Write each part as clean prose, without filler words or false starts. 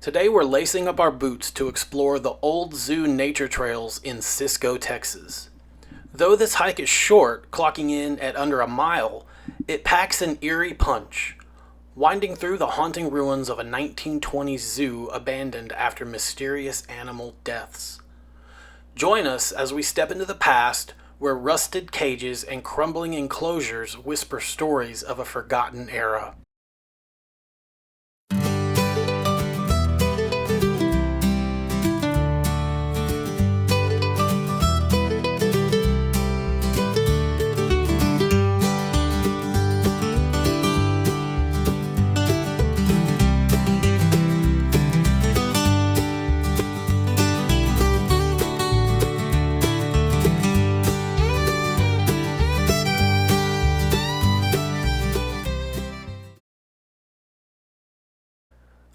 Today we're lacing up our boots to explore the old zoo nature trails in Cisco, Texas. Though this hike is short, clocking in at under a mile, it packs an eerie punch, winding through the haunting ruins of a 1920s zoo abandoned after mysterious animal deaths. Join us as we step into the past, where rusted cages and crumbling enclosures whisper stories of a forgotten era.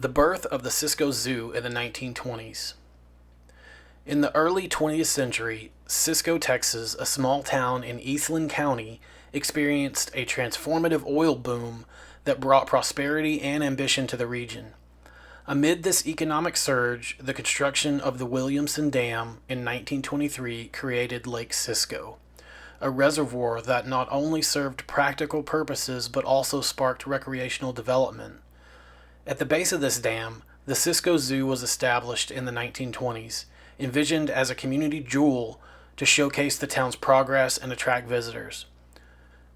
The birth of the Cisco Zoo in the 1920s. In the early 20th century, Cisco, Texas, a small town in Eastland County, experienced a transformative oil boom that brought prosperity and ambition to the region. Amid this economic surge, the construction of the Williamson Dam in 1923 created Lake Cisco, a reservoir that not only served practical purposes but also sparked recreational development. At the base of this dam, the Cisco Zoo was established in the 1920s, envisioned as a community jewel to showcase the town's progress and attract visitors.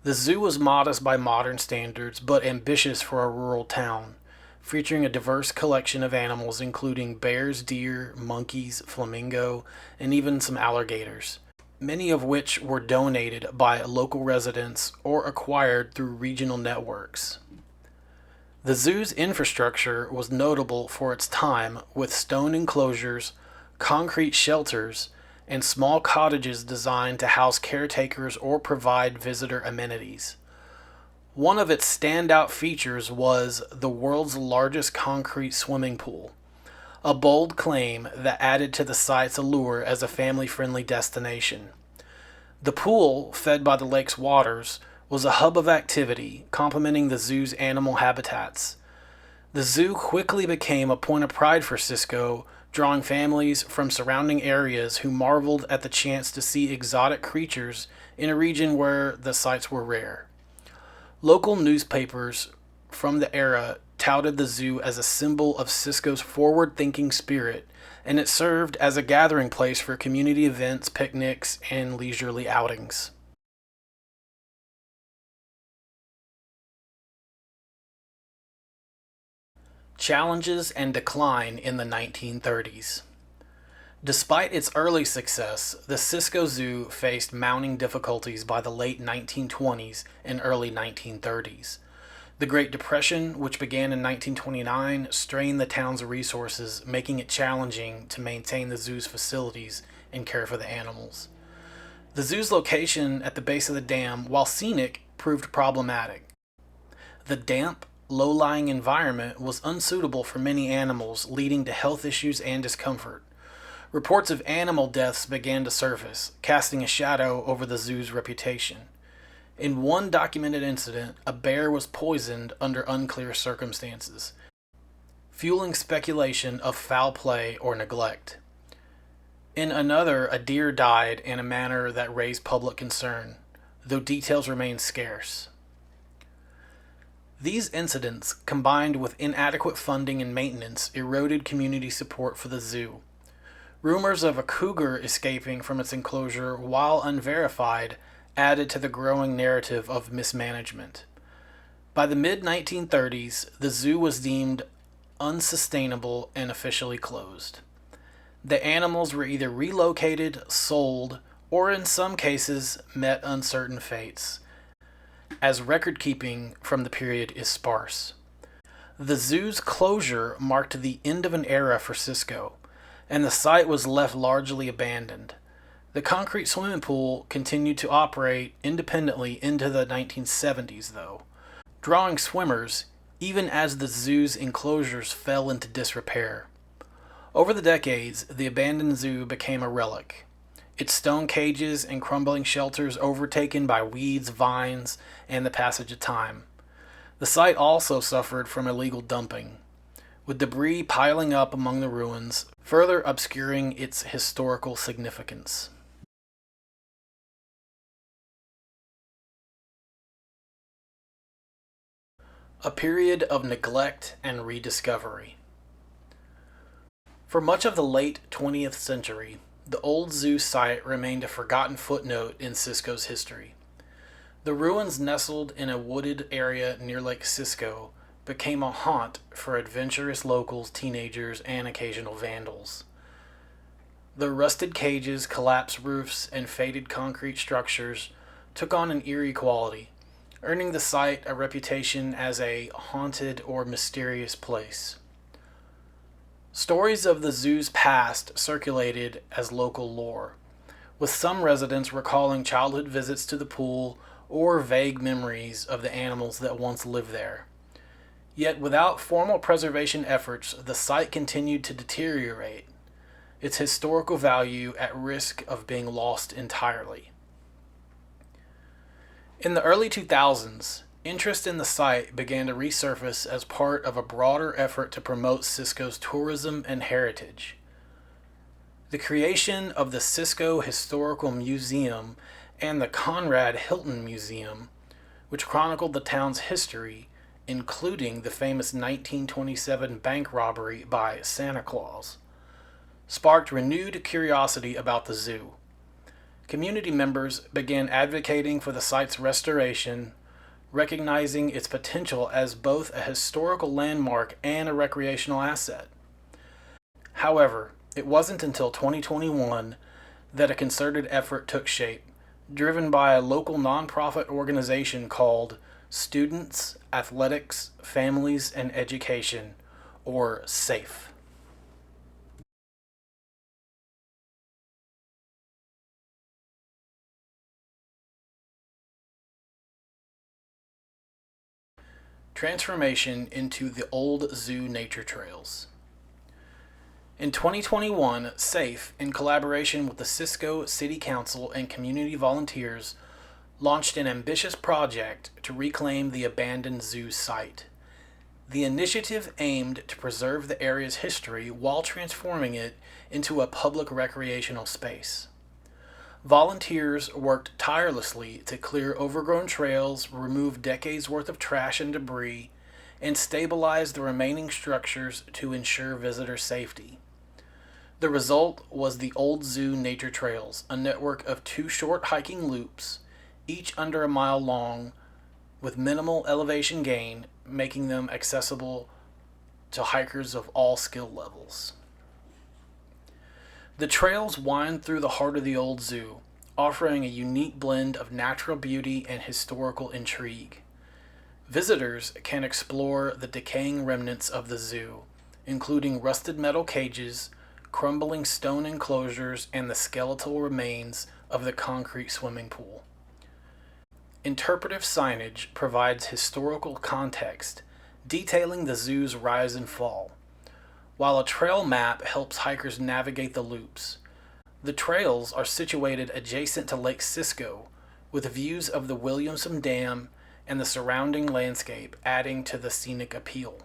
The zoo was modest by modern standards, but ambitious for a rural town, featuring a diverse collection of animals including bears, deer, monkeys, flamingo, and even some alligators, many of which were donated by local residents or acquired through regional networks. The zoo's infrastructure was notable for its time, with stone enclosures, concrete shelters, and small cottages designed to house caretakers or provide visitor amenities. One of its standout features was the world's largest concrete swimming pool, a bold claim that added to the site's allure as a family-friendly destination. The pool, fed by the lake's waters, was a hub of activity, complementing the zoo's animal habitats. The zoo quickly became a point of pride for Cisco, drawing families from surrounding areas who marveled at the chance to see exotic creatures in a region where the sights were rare. Local newspapers from the era touted the zoo as a symbol of Cisco's forward-thinking spirit, and it served as a gathering place for community events, picnics, and leisurely outings. Challenges and decline in the 1930s. Despite its early success, the Cisco Zoo faced mounting difficulties by the late 1920s and early 1930s. The Great Depression, which began in 1929, strained the town's resources, making it challenging to maintain the zoo's facilities and care for the animals. The zoo's location at the base of the dam, while scenic, proved problematic. The damp, low-lying environment was unsuitable for many animals, leading to health issues and discomfort. Reports of animal deaths began to surface, casting a shadow over the zoo's reputation. In one documented incident, a bear was poisoned under unclear circumstances, fueling speculation of foul play or neglect. In another, a deer died in a manner that raised public concern, though details remain scarce. These incidents, combined with inadequate funding and maintenance, eroded community support for the zoo. Rumors of a cougar escaping from its enclosure, while unverified, added to the growing narrative of mismanagement. By the mid-1930s, the zoo was deemed unsustainable and officially closed. The animals were either relocated, sold, or in some cases met uncertain fates, as record-keeping from the period is sparse. The zoo's closure marked the end of an era for Cisco, and the site was left largely abandoned. The concrete swimming pool continued to operate independently into the 1970s, though, drawing swimmers even as the zoo's enclosures fell into disrepair. Over the decades, the abandoned zoo became a relic, its stone cages and crumbling shelters overtaken by weeds, vines, and the passage of time. The site also suffered from illegal dumping, with debris piling up among the ruins, further obscuring its historical significance. A period of neglect and rediscovery. For much of the late 20th century, the old zoo site remained a forgotten footnote in Cisco's history. The ruins, nestled in a wooded area near Lake Cisco, became a haunt for adventurous locals, teenagers, and occasional vandals. The rusted cages, collapsed roofs, and faded concrete structures took on an eerie quality, earning the site a reputation as a haunted or mysterious place. Stories of the zoo's past circulated as local lore, with some residents recalling childhood visits to the pool or vague memories of the animals that once lived there. Yet without formal preservation efforts, the site continued to deteriorate, its historical value at risk of being lost entirely. In the early 2000s, interest in the site began to resurface as part of a broader effort to promote Cisco's tourism and heritage. The creation of the Cisco Historical Museum and the Conrad Hilton Museum, which chronicled the town's history, including the famous 1927 bank robbery by Santa Claus, sparked renewed curiosity about the zoo. Community members began advocating for the site's restoration, recognizing its potential as both a historical landmark and a recreational asset. However, it wasn't until 2021 that a concerted effort took shape, driven by a local nonprofit organization called Students, Athletics, Families, and Education, or SAFE. Transformation into the old zoo nature trails. In 2021, SAFE, in collaboration with the Cisco City Council and community volunteers, launched an ambitious project to reclaim the abandoned zoo site. The initiative aimed to preserve the area's history while transforming it into a public recreational space. Volunteers worked tirelessly to clear overgrown trails, remove decades' worth of trash and debris, and stabilize the remaining structures to ensure visitor safety. The result was the Old Zoo Nature Trails, a network of 2 short hiking loops, each under a mile long, with minimal elevation gain, making them accessible to hikers of all skill levels. The trails wind through the heart of the old zoo, offering a unique blend of natural beauty and historical intrigue. Visitors can explore the decaying remnants of the zoo, including rusted metal cages, crumbling stone enclosures, and the skeletal remains of the concrete swimming pool. Interpretive signage provides historical context, detailing the zoo's rise and fall, while a trail map helps hikers navigate the loops. The trails are situated adjacent to Lake Cisco, with views of the Williamson Dam and the surrounding landscape, adding to the scenic appeal.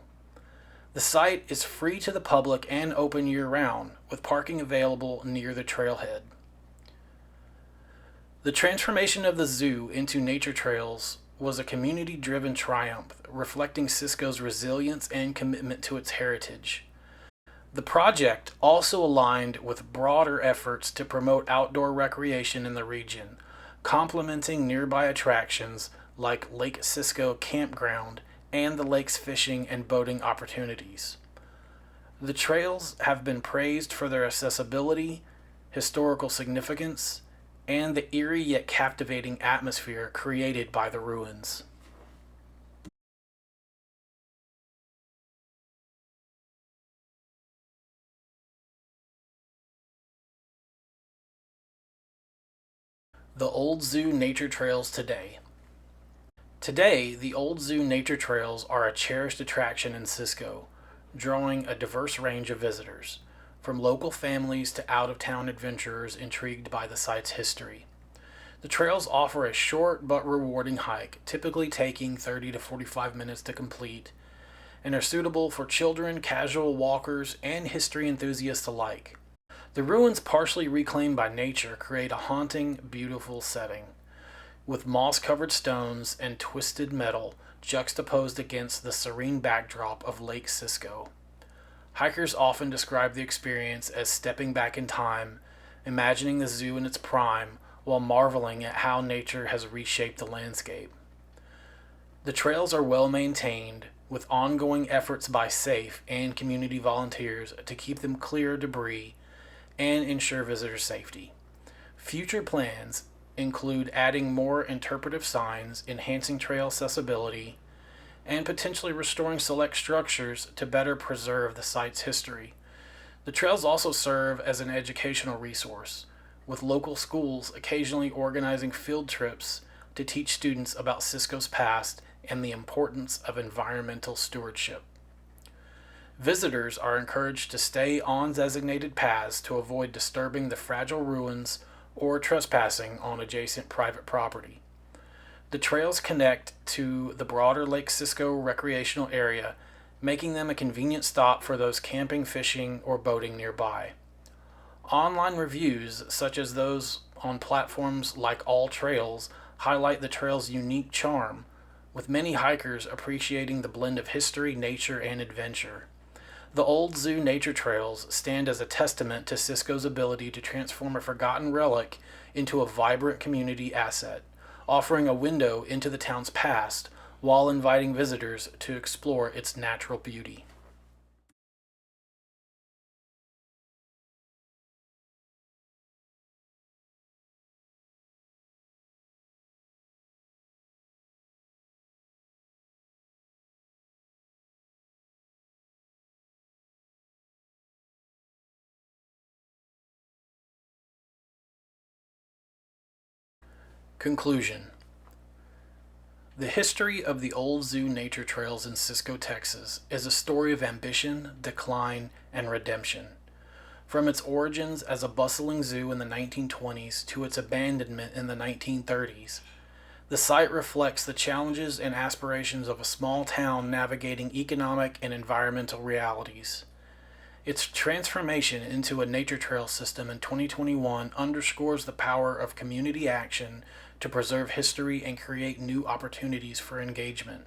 The site is free to the public and open year-round, with parking available near the trailhead. The transformation of the zoo into nature trails was a community-driven triumph, reflecting Cisco's resilience and commitment to its heritage. The project also aligned with broader efforts to promote outdoor recreation in the region, complementing nearby attractions like Lake Cisco Campground and the lake's fishing and boating opportunities. The trails have been praised for their accessibility, historical significance, and the eerie yet captivating atmosphere created by the ruins. The Old Zoo Nature Trails today. Today, the Old Zoo Nature Trails are a cherished attraction in Cisco, drawing a diverse range of visitors, from local families to out-of-town adventurers intrigued by the site's history. The trails offer a short but rewarding hike, typically taking 30 to 45 minutes to complete, and are suitable for children, casual walkers, and history enthusiasts alike. The ruins, partially reclaimed by nature, create a haunting, beautiful setting, with moss-covered stones and twisted metal juxtaposed against the serene backdrop of Lake Cisco. Hikers often describe the experience as stepping back in time, imagining the zoo in its prime, while marveling at how nature has reshaped the landscape. The trails are well maintained, with ongoing efforts by SAFE and community volunteers to keep them clear of debris and ensure visitor safety. Future plans include adding more interpretive signs, enhancing trail accessibility, and potentially restoring select structures to better preserve the site's history. The trails also serve as an educational resource, with local schools occasionally organizing field trips to teach students about Cisco's past and the importance of environmental stewardship. Visitors are encouraged to stay on designated paths to avoid disturbing the fragile ruins or trespassing on adjacent private property. The trails connect to the broader Lake Cisco recreational area, making them a convenient stop for those camping, fishing, or boating nearby. Online reviews, such as those on platforms like All Trails, highlight the trail's unique charm, with many hikers appreciating the blend of history, nature, and adventure. The Old Zoo Nature Trails stand as a testament to Cisco's ability to transform a forgotten relic into a vibrant community asset, offering a window into the town's past while inviting visitors to explore its natural beauty. Conclusion. The history of the Old Zoo Nature Trails in Cisco, Texas is a story of ambition, decline, and redemption. From its origins as a bustling zoo in the 1920s to its abandonment in the 1930s, the site reflects the challenges and aspirations of a small town navigating economic and environmental realities. Its transformation into a nature trail system in 2021 underscores the power of community action to preserve history and create new opportunities for engagement.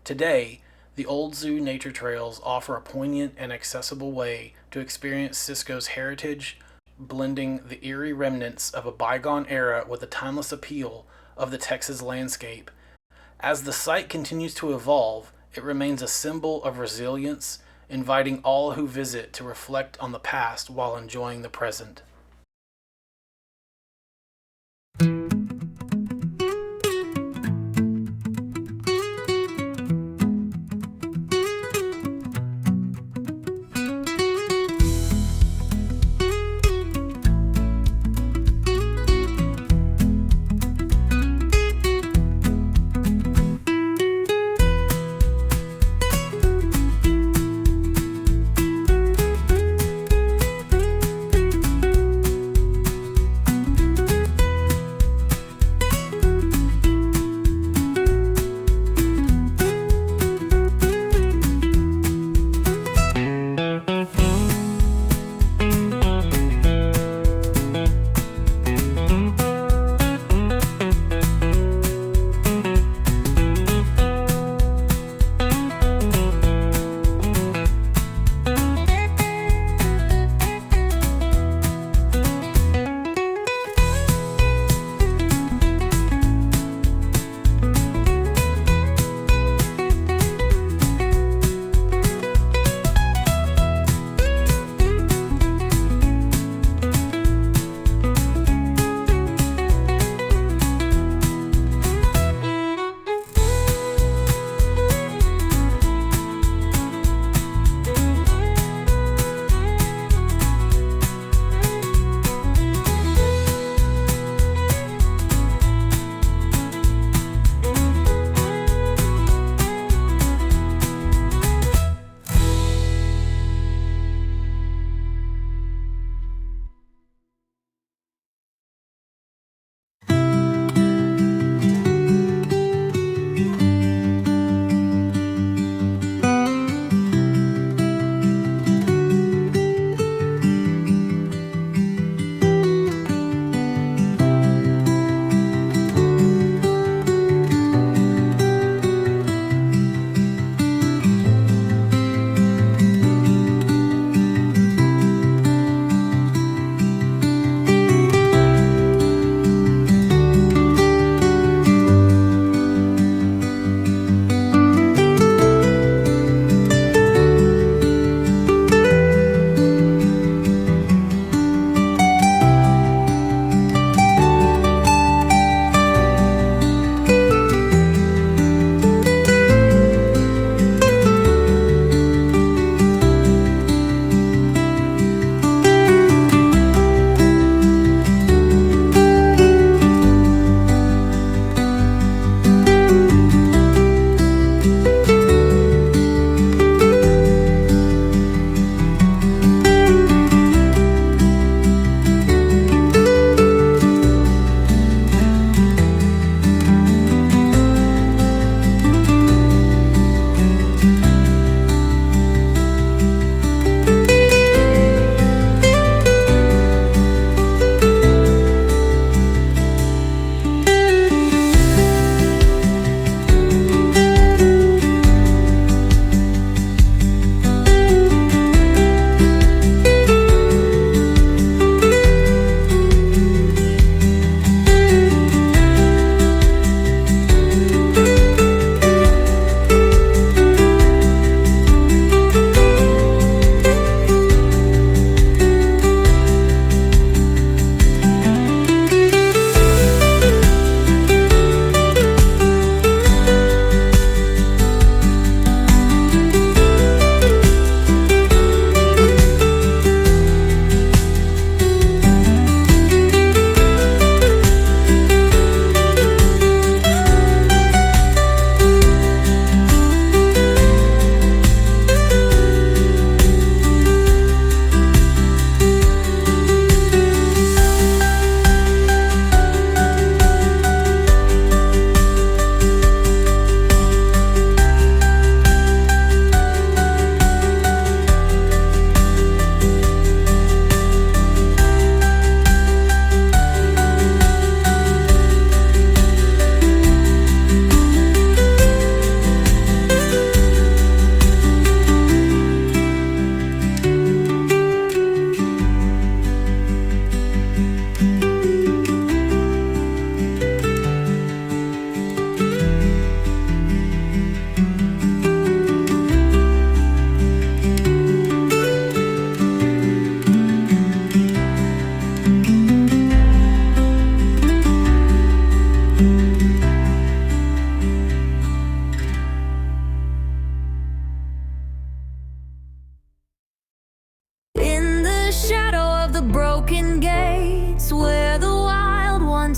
Today, the Old Zoo Nature Trails offer a poignant and accessible way to experience Cisco's heritage, blending the eerie remnants of a bygone era with the timeless appeal of the Texas landscape. As the site continues to evolve, it remains a symbol of resilience, inviting all who visit to reflect on the past while enjoying the present.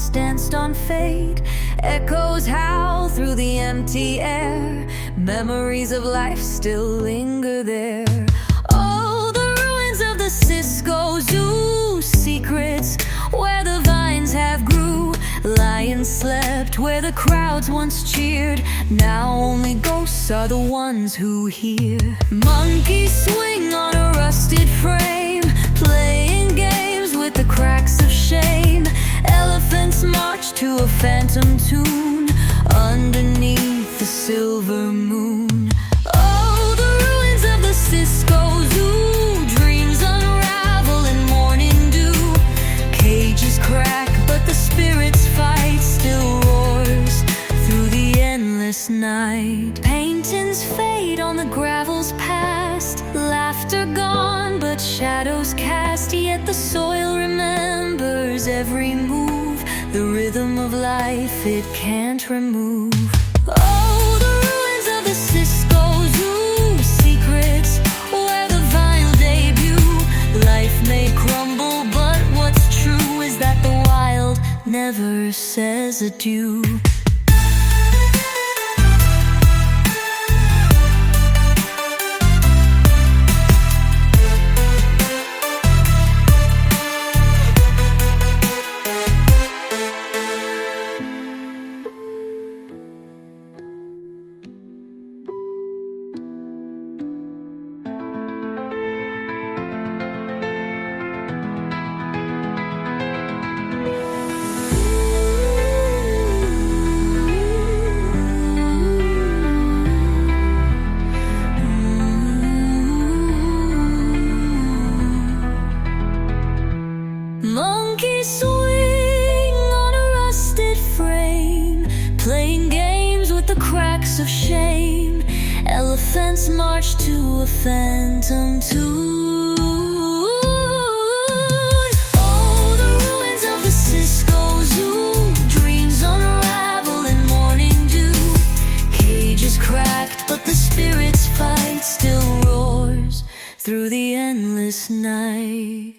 once danced on fate. Echoes howl through the empty air. Memories of life still linger there. Oh, the ruins of the Cisco Zoo. Secrets where the vines have grew. Lions slept where the crowds once cheered. Now only ghosts are the ones who hear. Monkeys swing on a rusted frame, playing games with the cracks of shame. Elephants march to a phantom tune underneath the silver moon. Oh, the ruins of the Cisco Zoo. Dreams unravel in morning dew. Cages crack, but the spirit's fight still roars through the endless night. Paintings fade on the gravel's past. Laughter gone, but shadows cast. Yet the soil remembers every move. The rhythm of life it can't remove. Oh, the ruins of the Cisco Zoo. Secrets where the vine debut. Life may crumble, but what's true is that the wild never says adieu. Monkeys swing on a rusted frame, playing games with the cracks of shame. Elephants march to a phantom tune. Oh, the ruins of the Cisco Zoo. Dreams unravel in morning dew. Cages cracked, but the spirit's fight still roars through the endless night.